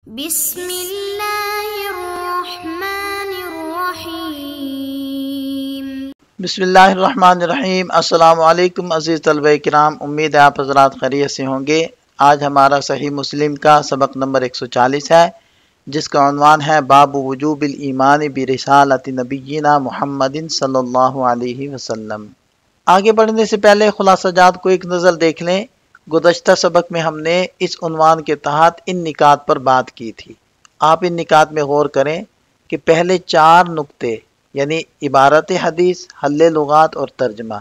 بسم اللہ الرحمن الرحیم۔ بسم اللہ الرحمن الرحیم۔ السلام علیکم عزیز طلبہ کرام، امید ہے آپ حضرات خیریت سے ہوں گے۔ آج ہمارا صحیح مسلم کا سبق نمبر 140 ہے، جس کا عنوان ہے باب وجوب الایمان برسالۃ نبینا محمد صلی اللہ علیہ وسلم۔ آگے بڑھنے سے پہلے خلاصہ جات کو ایک نظر دیکھ لیں۔ گزشتہ سبق میں ہم نے اس عنوان کے تحت ان نکات پر بات کی تھی۔ آپ ان نکات میں غور کریں کہ پہلے 4 نقطے یعنی عبارت حدیث، حل لغات اور ترجمہ،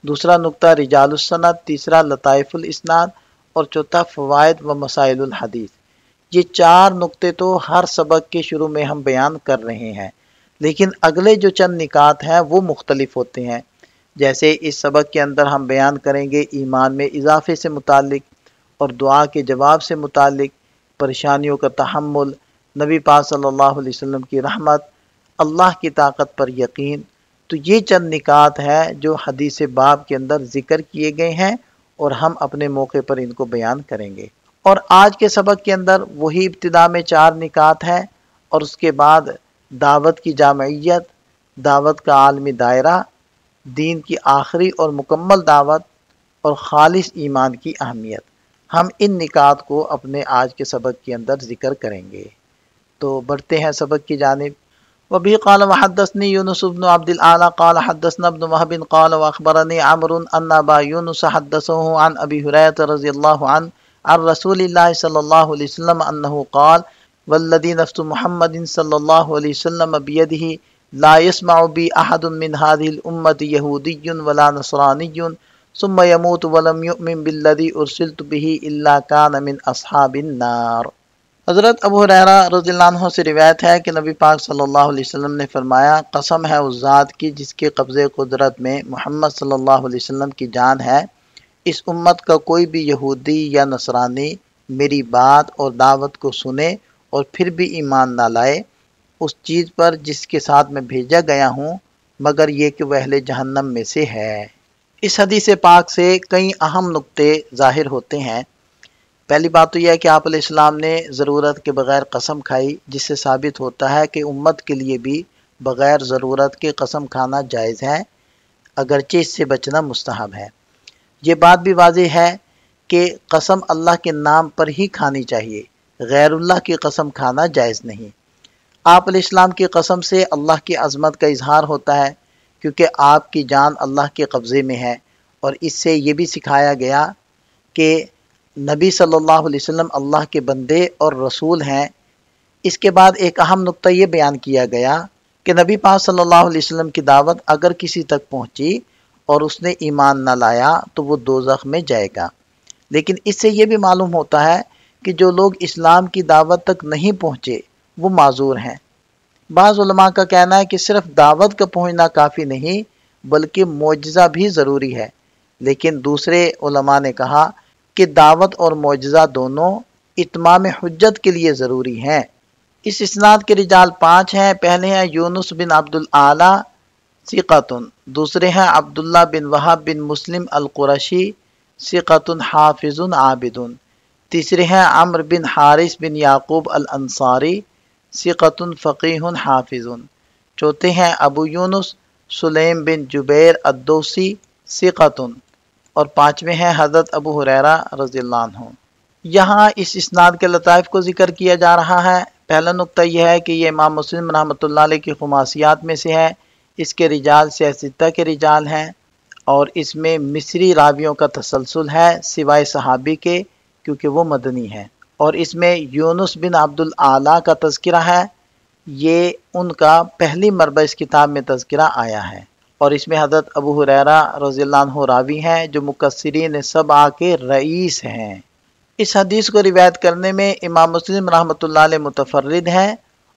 دوسرا نقطہ رجال السند، تیسرا لطائف الاسناد اور چوتھا فوائد و مسائل الحدیث۔ یہ 4 نقطے تو ہر سبق کے شروع میں ہم بیان کر رہے ہیں، لیکن اگلے جو چند نکات ہیں وہ مختلف ہوتے ہیں۔ جیسے اس سبق کے اندر ہم بیان کریں گے ایمان میں اضافے سے متعلق اور دعا کے جواب سے متعلق، پریشانیوں کا تحمل، نبی پاک صلی اللہ علیہ وسلم کی رحمت، اللہ کی طاقت پر یقین۔ تو یہ چند نکات ہیں جو حدیث باب کے اندر ذکر کیے گئے ہیں اور ہم اپنے موقع پر ان کو بیان کریں گے۔ اور آج کے سبق کے اندر وہی ابتدا میں 4 نکات ہیں اور اس کے بعد دعوت کی جامعیت، دعوت کا عالمی دائرہ، دین کی آخری اور مکمل دعوت اور خالص ایمان کی اہمیت۔ ہم ان نکات کو اپنے آج کے سبق کے اندر ذکر کریں گے۔ تو بڑھتے ہیں سبق کی جانب۔ وبه قال وحدثني يونس بن عبد الأعلى قال حدثنا ابن وهب قال واخبرني عمرو ان ابا يونس حدثه عن ابي هريره رضي الله عنه عن رسول الله صلى الله عليه وسلم انه قال والذي نفس محمد صلى الله عليه وسلم بيده لا يسمع بي احد من هذه الامه يهودي ولا نصراني ثم يموت ولم يؤمن بالذي ارسلت به الا كان من اصحاب النار۔ حضرت ابو ہریرہ رضی اللہ عنہ سے روایت ہے کہ نبی پاک صلی اللہ علیہ وسلم نے فرمایا، قسم ہے اس ذات کی جس کے قبضے قدرت میں محمد صلی اللہ علیہ وسلم کی جان ہے، اس امت کا کوئی بھی یہودی یا نصرانی میری بات اور دعوت کو سنے اور پھر بھی ایمان نہ لائے اس چیز پر جس کے ساتھ میں بھیجا گیا ہوں، مگر یہ کہ وہ اہل جہنم میں سے ہے۔ اس حدیث پاک سے کئی اہم نقطے ظاہر ہوتے ہیں۔ پہلی بات تو یہ ہے کہ آپ علیہ السلام نے ضرورت کے بغیر قسم کھائی، جس سے ثابت ہوتا ہے کہ امت کے لیے بھی بغیر ضرورت کے قسم کھانا جائز ہے، اگرچہ اس سے بچنا مستحب ہے۔ یہ بات بھی واضح ہے کہ قسم اللہ کے نام پر ہی کھانی چاہیے، غیر اللہ کی قسم کھانا جائز نہیں۔ آپ علیہ السلام کی قسم سے اللہ کی عظمت کا اظہار ہوتا ہے، کیونکہ آپ کی جان اللہ کے قبضے میں ہے، اور اس سے یہ بھی سکھایا گیا کہ نبی صلی اللہ علیہ وسلم اللہ کے بندے اور رسول ہیں۔ اس کے بعد ایک اہم نقطہ یہ بیان کیا گیا کہ نبی پاک صلی اللہ علیہ وسلم کی دعوت اگر کسی تک پہنچی اور اس نے ایمان نہ لایا تو وہ دوزخ میں جائے گا۔ لیکن اس سے یہ بھی معلوم ہوتا ہے کہ جو لوگ اسلام کی دعوت تک نہیں پہنچے وہ معذور ہیں۔ بعض علماء کا کہنا ہے کہ صرف دعوت کا پہنچنا کافی نہیں بلکہ معجزہ بھی ضروری ہے، لیکن دوسرے علماء نے کہا کہ دعوت اور معجزہ دونوں اتمام حجت کے لیے ضروری ہیں۔ اس اسناد کے رجال 5 ہیں۔ پہلے ہیں یونس بن عبد الاعلی ثقۃ، دوسرے ہیں عبداللہ بن وہب بن مسلم القرشی ثقۃ حافظ عابد، تیسرے ہیں عمرو بن حارث بن یعقوب الانصاری ثقۃ فقیہ حافظ، چوتھے ہیں ابو یونس سلیم بن جبیر الدوسی ثقۃ، اور 5ویں ہیں حضرت ابو ہریرہ رضی اللہ عنہ۔ یہاں اس اسناد کے لطائف کو ذکر کیا جا رہا ہے۔ پہلا نقطہ یہ ہے کہ یہ امام مسلم رحمۃ اللہ علیہ کی خماسیات میں سے ہے۔ اس کے رجال سیاستہ کے رجال ہیں اور اس میں مصری راویوں کا تسلسل ہے سوائے صحابی کے، کیونکہ وہ مدنی ہیں۔ اور اس میں یونس بن عبد الاعلی کا تذکرہ ہے، یہ ان کا پہلی مرتبہ اس کتاب میں تذکرہ آیا ہے۔ اور اس میں حضرت ابو ہریرہ رضی اللہ عنہ راوی ہیں جو مکثرین 7 کے رئیس ہیں۔ اس حدیث کو روایت کرنے میں امام مسلم رحمۃ اللہ علیہ متفرد ہیں،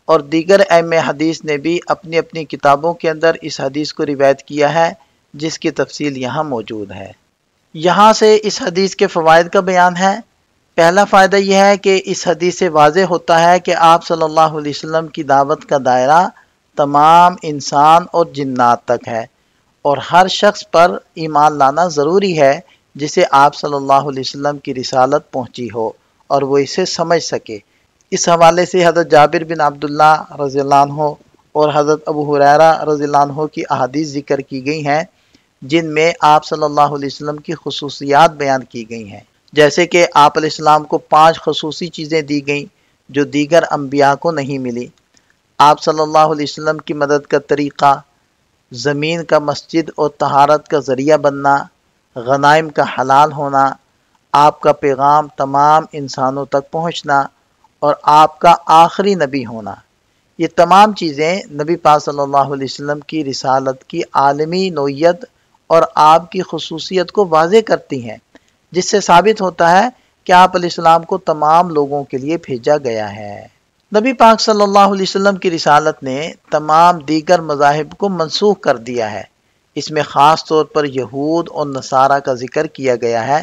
اور دیگر ائمہ حدیث نے بھی اپنی اپنی کتابوں کے اندر اس حدیث کو روایت کیا ہے، جس کی تفصیل یہاں موجود ہے۔ یہاں سے اس حدیث کے فوائد کا بیان ہے۔ پہلا فائدہ یہ ہے کہ اس حدیث سے واضح ہوتا ہے کہ آپ صلی اللہ علیہ وسلم کی دعوت کا دائرہ تمام انسان اور جنات تک ہے، اور ہر شخص پر ایمان لانا ضروری ہے جسے آپ صلی اللہ علیہ وسلم کی رسالت پہنچی ہو اور وہ اسے سمجھ سکے۔ اس حوالے سے حضرت جابر بن عبداللہ رضی اللہ عنہ اور حضرت ابو ہریرہ رضی اللہ عنہ کی احادیث ذکر کی گئی ہیں جن میں آپ صلی اللہ علیہ وسلم کی خصوصیات بیان کی گئی ہیں، جیسے کہ آپ علیہ السلام کو 5 خصوصی چیزیں دی گئیں جو دیگر انبیاء کو نہیں ملی۔ آپ صلی اللہ علیہ وسلم کی مدد کا طریقہ، زمین کا مسجد اور طہارت کا ذریعہ بننا، غنائم کا حلال ہونا، آپ کا پیغام تمام انسانوں تک پہنچنا اور آپ کا آخری نبی ہونا، یہ تمام چیزیں نبی پاک صلی اللہ علیہ وسلم کی رسالت کی عالمی نوعیت اور آپ کی خصوصیت کو واضح کرتی ہیں، جس سے ثابت ہوتا ہے کہ آپ علیہ السلام کو تمام لوگوں کے لیے بھیجا گیا ہے۔ نبی پاک صلی اللہ علیہ وسلم کی رسالت نے تمام دیگر مذاہب کو منسوخ کر دیا ہے۔ اس میں خاص طور پر یہود اور نصارہ کا ذکر کیا گیا ہے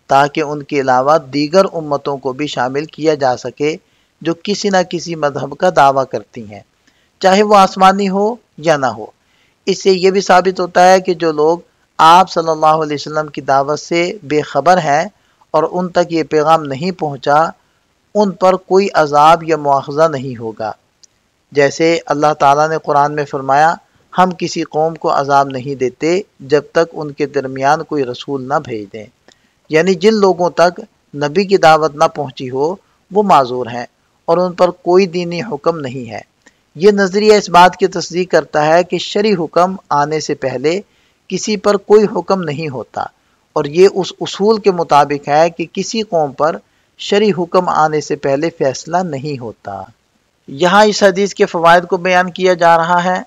تاکہ ان کے علاوہ دیگر امتوں کو بھی شامل کیا جا سکے جو کسی نہ کسی مذہب کا دعویٰ کرتی ہیں، چاہے وہ آسمانی ہو یا نہ ہو۔ اس سے یہ بھی ثابت ہوتا ہے کہ جو لوگ آپ صلی اللہ علیہ وسلم کی دعوت سے بے خبر ہیں اور ان تک یہ پیغام نہیں پہنچا، ان پر کوئی عذاب یا مواخذہ نہیں ہوگا۔ جیسے اللہ تعالیٰ نے قرآن میں فرمایا، ہم کسی قوم کو عذاب نہیں دیتے جب تک ان کے درمیان کوئی رسول نہ بھیج دیں، یعنی جن لوگوں تک نبی کی دعوت نہ پہنچی ہو وہ معذور ہیں اور ان پر کوئی دینی حکم نہیں ہے۔ یہ نظریہ اس بات کی تصدیق کرتا ہے کہ شرعی حکم آنے سے پہلے کسی پر کوئی حکم نہیں ہوتا، اور یہ اس اصول کے مطابق ہے کہ کسی قوم پر شرعی حکم آنے سے پہلے فیصلہ نہیں ہوتا۔ یہاں اس حدیث کے فوائد کو بیان کیا جا رہا ہے۔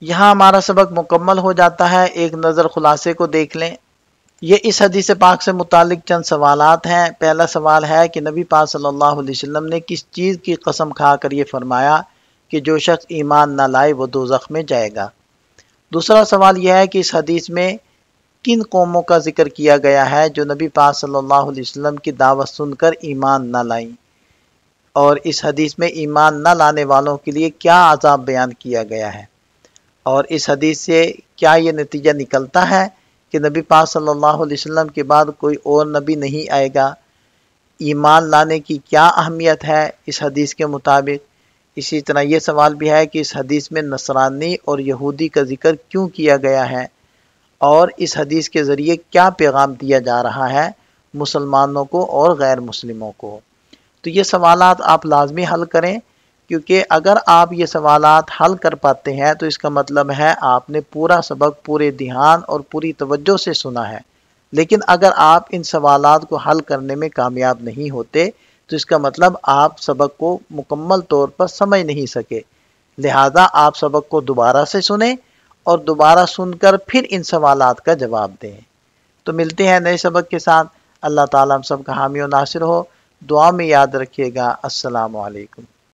یہاں ہمارا سبق مکمل ہو جاتا ہے۔ ایک نظر خلاصے کو دیکھ لیں۔ یہ اس حدیث پاک سے متعلق چند سوالات ہیں۔ پہلا سوال ہے کہ نبی پاک صلی اللہ علیہ وسلم نے کس چیز کی قسم کھا کر یہ فرمایا کہ جو شخص ایمان نہ لائے وہ دوزخ میں جائے گا؟ دوسرا سوال یہ ہے کہ اس حدیث میں کن قوموں کا ذکر کیا گیا ہے جو نبی پاک صلی اللہ علیہ وسلم کی دعوت سن کر ایمان نہ لائیں، اور اس حدیث میں ایمان نہ لانے والوں کے لیے کیا عذاب بیان کیا گیا ہے؟ اور اس حدیث سے کیا یہ نتیجہ نکلتا ہے کہ نبی پاک صلی اللہ علیہ وسلم کے بعد کوئی اور نبی نہیں آئے گا؟ ایمان لانے کی کیا اہمیت ہے اس حدیث کے مطابق؟ اسی طرح یہ سوال بھی ہے کہ اس حدیث میں نصرانی اور یہودی کا ذکر کیوں کیا گیا ہے، اور اس حدیث کے ذریعے کیا پیغام دیا جا رہا ہے مسلمانوں کو اور غیر مسلموں کو؟ تو یہ سوالات آپ لازمی حل کریں، کیونکہ اگر آپ یہ سوالات حل کر پاتے ہیں تو اس کا مطلب ہے آپ نے پورا سبق پورے دھیان اور پوری توجہ سے سنا ہے۔ لیکن اگر آپ ان سوالات کو حل کرنے میں کامیاب نہیں ہوتے تو اس کا مطلب آپ سبق کو مکمل طور پر سمجھ نہیں سکے۔ لہذا آپ سبق کو دوبارہ سے سنیں اور دوبارہ سن کر پھر ان سوالات کا جواب دیں۔ تو ملتے ہیں نئے سبق کے ساتھ۔ اللہ تعالیٰ ہم سب کا حامی و ناصر ہو۔ دعا میں یاد رکھیے گا۔ السلام علیکم۔